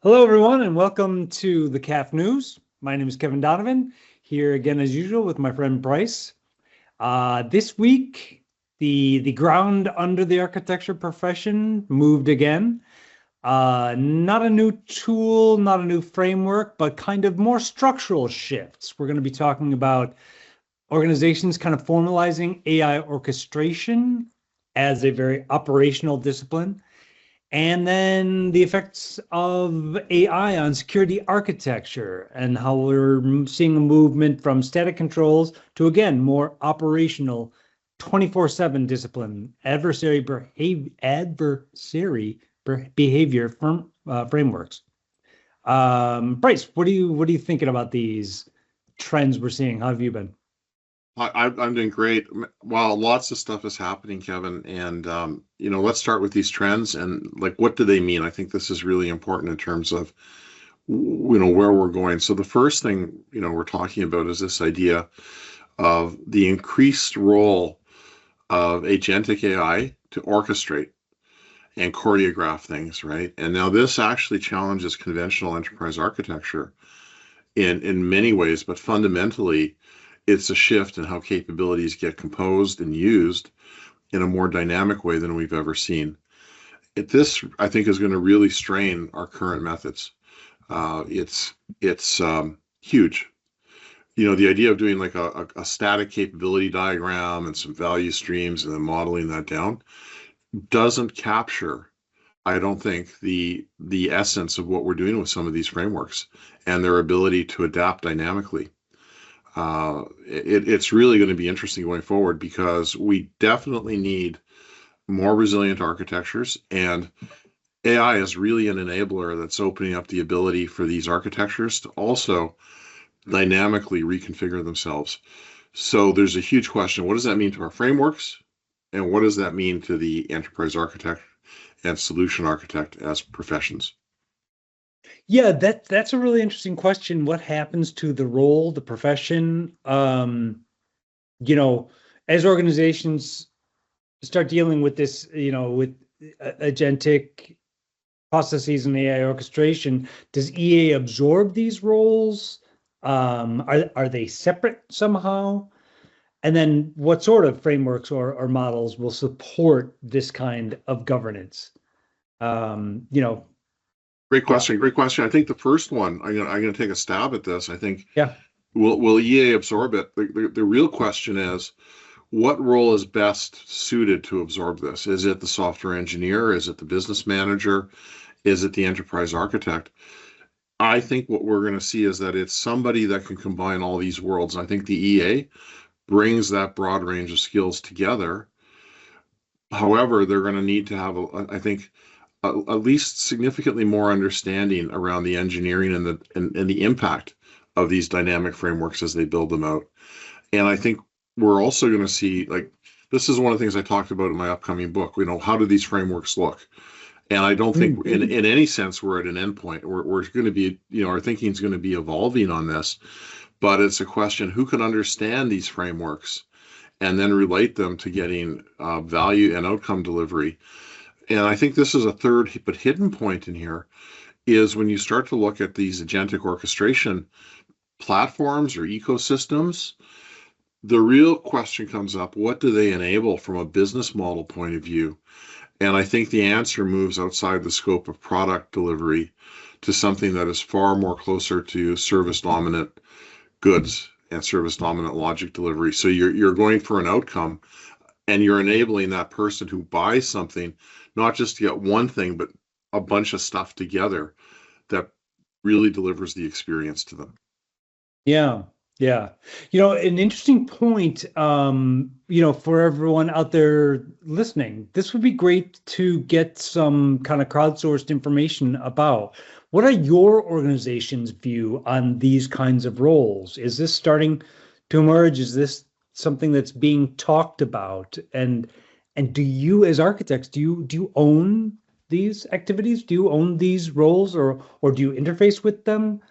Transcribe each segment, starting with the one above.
Hello, everyone, and welcome to the CAF News. My name is Kevin Donovan, here again as usual with my friend Bryce. This week, the ground under the architecture profession moved again. Not a new tool, not a new framework, but kind of more structural shifts. We're going to be talking about organizations kind of formalizing AI orchestration as a very operational discipline. And then the effects of AI on security architecture and how we're seeing a movement from static controls to, again, more operational 24/7 discipline, adversary behavior frameworks. Bryce, what are you thinking about these trends we're seeing? How have you been? I'm doing great. Well, lots of stuff is happening, Kevin, and let's start with these trends and what do they mean? I think this is really important in terms of where we're going. So the first thing we're talking about is this idea of the increased role of agentic AI to orchestrate and choreograph things, right? And now this actually challenges conventional enterprise architecture in many ways, but fundamentally it's a shift in how capabilities get composed and used in a more dynamic way than we've ever seen. This, I think, is going to really strain our current methods. It's huge. The idea of doing like a static capability diagram and some value streams and then modeling that down doesn't capture, I don't think, the essence of what we're doing with some of these frameworks and their ability to adapt dynamically. It's really going to be interesting going forward because we definitely need more resilient architectures, and AI is really an enabler that's opening up the ability for these architectures to also dynamically reconfigure themselves. So there's a huge question. What does that mean to our frameworks? And what does that mean to the enterprise architect and solution architect as professions? Yeah, that's a really interesting question. What happens to the role, the profession? As organizations start dealing with this, with agentic processes and AI orchestration, does EA absorb these roles? Are they separate somehow? And then what sort of frameworks or models will support this kind of governance? Great question. Great question. I think the first one, I'm gonna take a stab at this. I think, Yeah. will EA absorb it? The real question is, what role is best suited to absorb this? Is it the software engineer? Is it the business manager? Is it the enterprise architect? I think what we're going to see is that it's somebody that can combine all these worlds. I think the EA brings that broad range of skills together. However, they're going to need to have, I think, at least significantly more understanding around the engineering and the impact of these dynamic frameworks as they build them out. And I think we're also going to see, this is one of the things I talked about in my upcoming book. How do these frameworks look? And I don't think in any sense we're at an endpoint. We're going to be, our thinking is going to be evolving on this, but it's a question, who can understand these frameworks and then relate them to getting value and outcome delivery? And I think this is a third but hidden point in here, is when you start to look at these agentic orchestration platforms or ecosystems, the real question comes up, what do they enable from a business model point of view? And I think the answer moves outside the scope of product delivery to something that is far more closer to service dominant goods and service dominant logic delivery. So you're going for an outcome, and you're enabling that person who buys something not just to get one thing, but a bunch of stuff together that really delivers the experience to them. Yeah. Yeah. An interesting point, for everyone out there listening, this would be great to get some kind of crowdsourced information about what are your organization's view on these kinds of roles? Is this starting to emerge? Is this something that's being talked about? And do you, as architects, do you own these activities? Do you own these roles, or do you interface with them?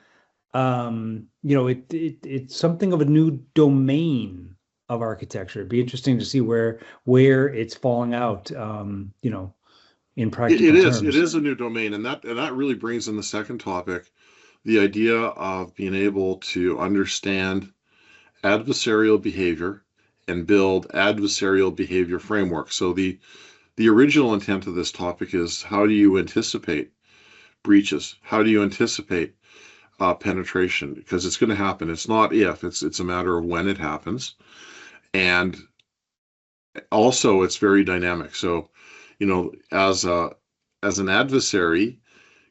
It's something of a new domain of architecture. It'd be interesting to see where it's falling out, in It, practical it terms. is a new domain, and that really brings in the second topic, the idea of being able to understand adversarial behavior and build adversarial behavior frameworks. So the original intent of this topic is, how do you anticipate breaches? How do you anticipate penetration? Because it's going to happen. It's not if, it's a matter of when it happens. And also it's very dynamic. So, as an adversary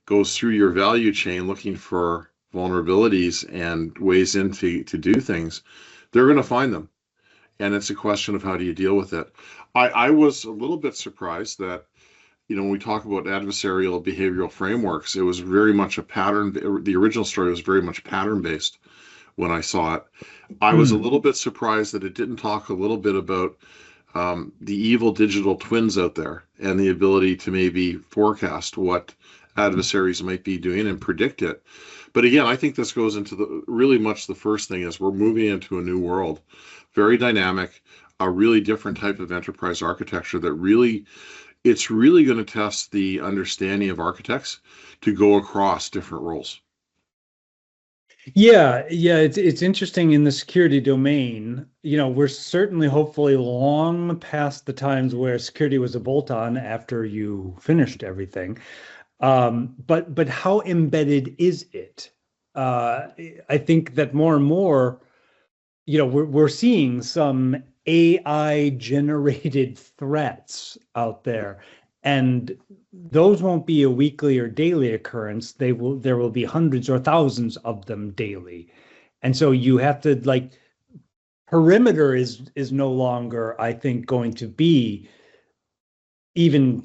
goes through your value chain looking for vulnerabilities and ways to do things, they're going to find them. And it's a question of how do you deal with it. I was a little bit surprised that, when we talk about adversarial behavioral frameworks, it was very much a pattern. The original story was very much pattern based when I saw it. I was a little bit surprised that it didn't talk a little bit about the evil digital twins out there and the ability to maybe forecast what adversaries might be doing and predict it. But again, I think this goes into really much the first thing is we're moving into a new world, very dynamic, a really different type of enterprise architecture that it's really going to test the understanding of architects to go across different roles. Yeah, it's interesting in the security domain. We're certainly hopefully long past the times where security was a bolt-on after you finished everything. But how embedded is it? I think that more and more, we're seeing some AI generated threats out there, and those won't be a weekly or daily occurrence. There will be hundreds or thousands of them daily. And so you have to, perimeter is no longer, I think, going to be even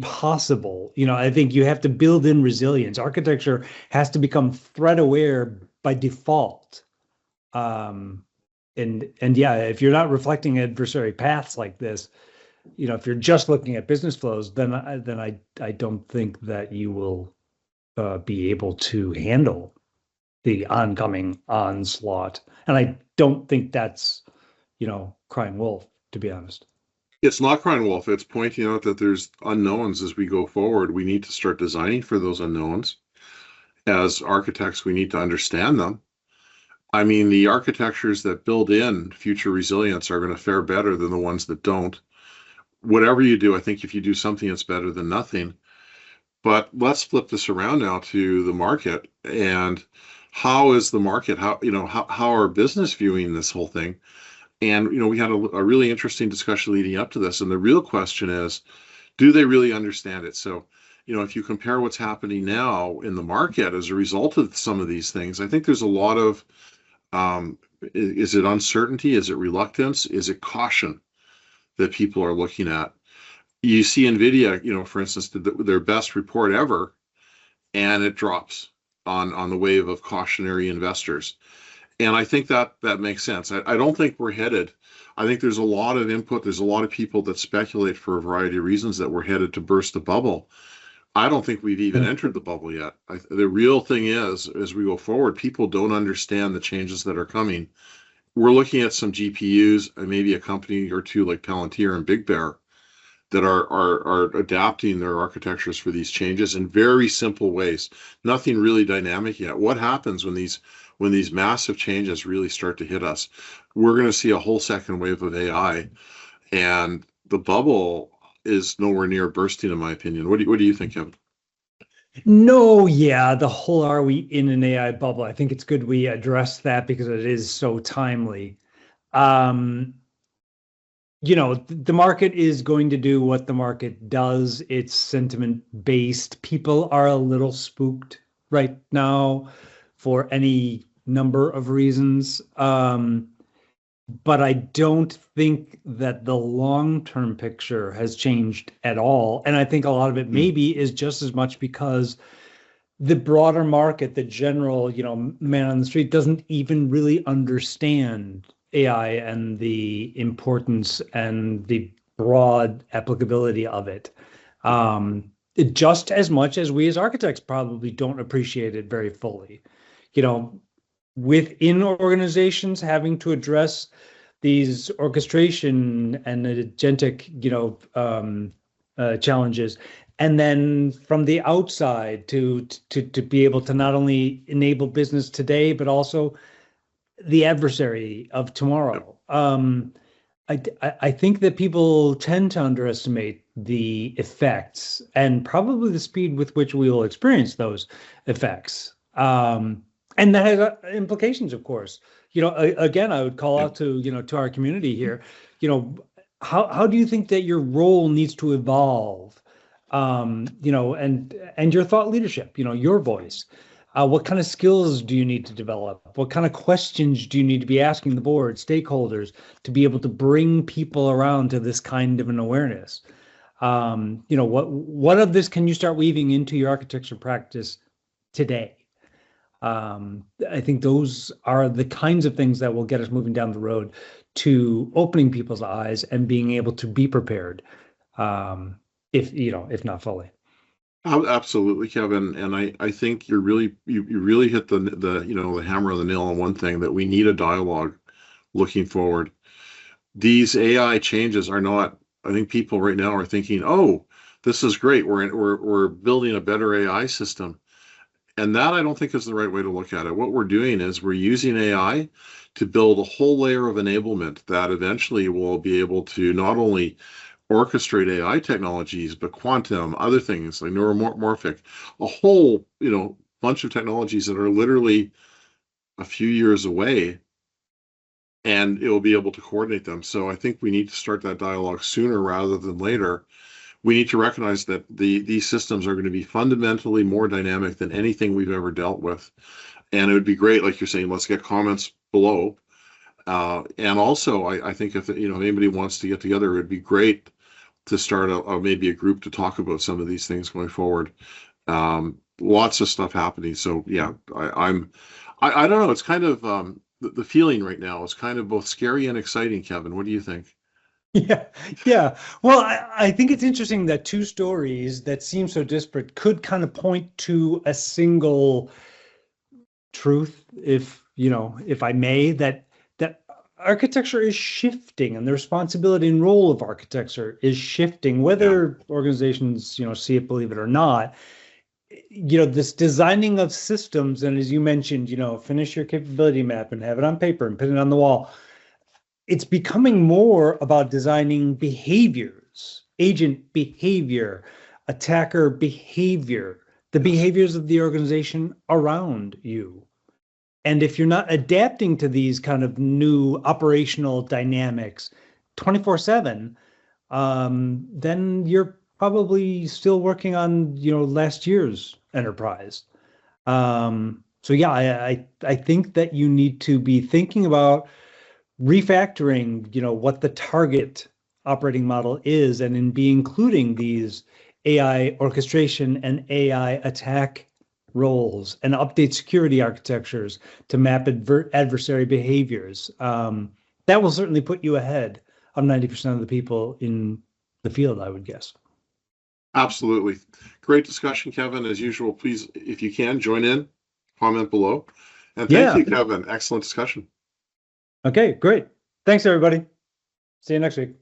possible. I think you have to build in resilience. Architecture has to become threat aware by default. And yeah, if you're not reflecting adversary paths like this, if you're just looking at business flows, then I don't think that you will be able to handle the oncoming onslaught. And I don't think that's, crying wolf, to be honest. It's not crying wolf. It's pointing out that there's unknowns as we go forward. We need to start designing for those unknowns. As architects, we need to understand them. I mean, the architectures that build in future resilience are going to fare better than the ones that don't. Whatever you do, I think if you do something, it's better than nothing. But let's flip this around now to the market. And how is the market? How are business viewing this whole thing? And we had a really interesting discussion leading up to this. And the real question is, do they really understand it? So, if you compare what's happening now in the market as a result of some of these things, I think there's a lot of is it uncertainty? Is it reluctance? Is it caution that people are looking at? You see NVIDIA, for instance, did their best report ever, and it drops on the wave of cautionary investors. And I think that makes sense. I don't think we're headed. I think there's a lot of input. There's a lot of people that speculate for a variety of reasons that we're headed to burst the bubble. I don't think we've even entered the bubble yet. The real thing is, as we go forward, people don't understand the changes that are coming. We're looking at some GPUs and maybe a company or two like Palantir and Big Bear that are adapting their architectures for these changes in very simple ways. Nothing really dynamic yet. What happens when these massive changes really start to hit us? We're going to see a whole second wave of AI, and the bubble is nowhere near bursting, in my opinion. What do you think, Kevin? No, yeah, the whole are we in an AI bubble? I think it's good we address that because it is so timely. The market is going to do what the market does. It's sentiment based. People are a little spooked right now for any number of reasons. But I don't think that the long-term picture has changed at all. And I think a lot of it maybe is just as much because the broader market, the general, man on the street doesn't even really understand AI and the importance and the broad applicability of it. Just as much as we as architects probably don't appreciate it very fully. Within organizations having to address these orchestration and agentic, challenges, and then from the outside to be able to not only enable business today, but also the adversary of tomorrow. I think that people tend to underestimate the effects and probably the speed with which we will experience those effects. And that has implications, of course. Again, I would call out to, to our community here, how do you think that your role needs to evolve? And your thought leadership, your voice. What kind of skills do you need to develop? What kind of questions do you need to be asking the board, stakeholders, to be able to bring people around to this kind of an awareness? What of this can you start weaving into your architecture practice today? I think those are the kinds of things that will get us moving down the road to opening people's eyes and being able to be prepared, if not fully. Absolutely, Kevin. And I think you really hit the hammer on the nail on one thing, that we need a dialogue looking forward. These AI changes are not, I think people right now are thinking, oh, this is great. We're building a better AI system. And that I don't think is the right way to look at it. What we're doing is we're using AI to build a whole layer of enablement that eventually will be able to not only orchestrate AI technologies, but quantum, other things like neuromorphic, a whole, bunch of technologies that are literally a few years away, and it will be able to coordinate them. So I think we need to start that dialogue sooner rather than later. We need to recognize that these systems are going to be fundamentally more dynamic than anything we've ever dealt with. And it would be great, like you're saying, let's get comments below. And also, I think if anybody wants to get together, it would be great to start maybe a group to talk about some of these things going forward. Lots of stuff happening. So yeah, I don't know. It's kind of the feeling right now is kind of both scary and exciting. Kevin, what do you think? Yeah. Well, I think it's interesting that two stories that seem so disparate could kind of point to a single truth, if I may, that architecture is shifting, and the responsibility and role of architecture is shifting, whether organizations, see it, believe it or not. This designing of systems, and as you mentioned, finish your capability map and have it on paper and put it on the wall. It's becoming more about designing behaviors, agent behavior, attacker behavior, the behaviors of the organization around you. And if you're not adapting to these kind of new operational dynamics 24/7, then you're probably still working on, last year's enterprise. So yeah, I think that you need to be thinking about refactoring, what the target operating model is, and be including these AI orchestration and AI attack roles and update security architectures to map adversary behaviors. That will certainly put you ahead of 90% of the people in the field, I would guess. Absolutely. Great discussion, Kevin. As usual, please, if you can, join in, comment below. And thank you, Kevin. Excellent discussion. Okay, great. Thanks, everybody. See you next week.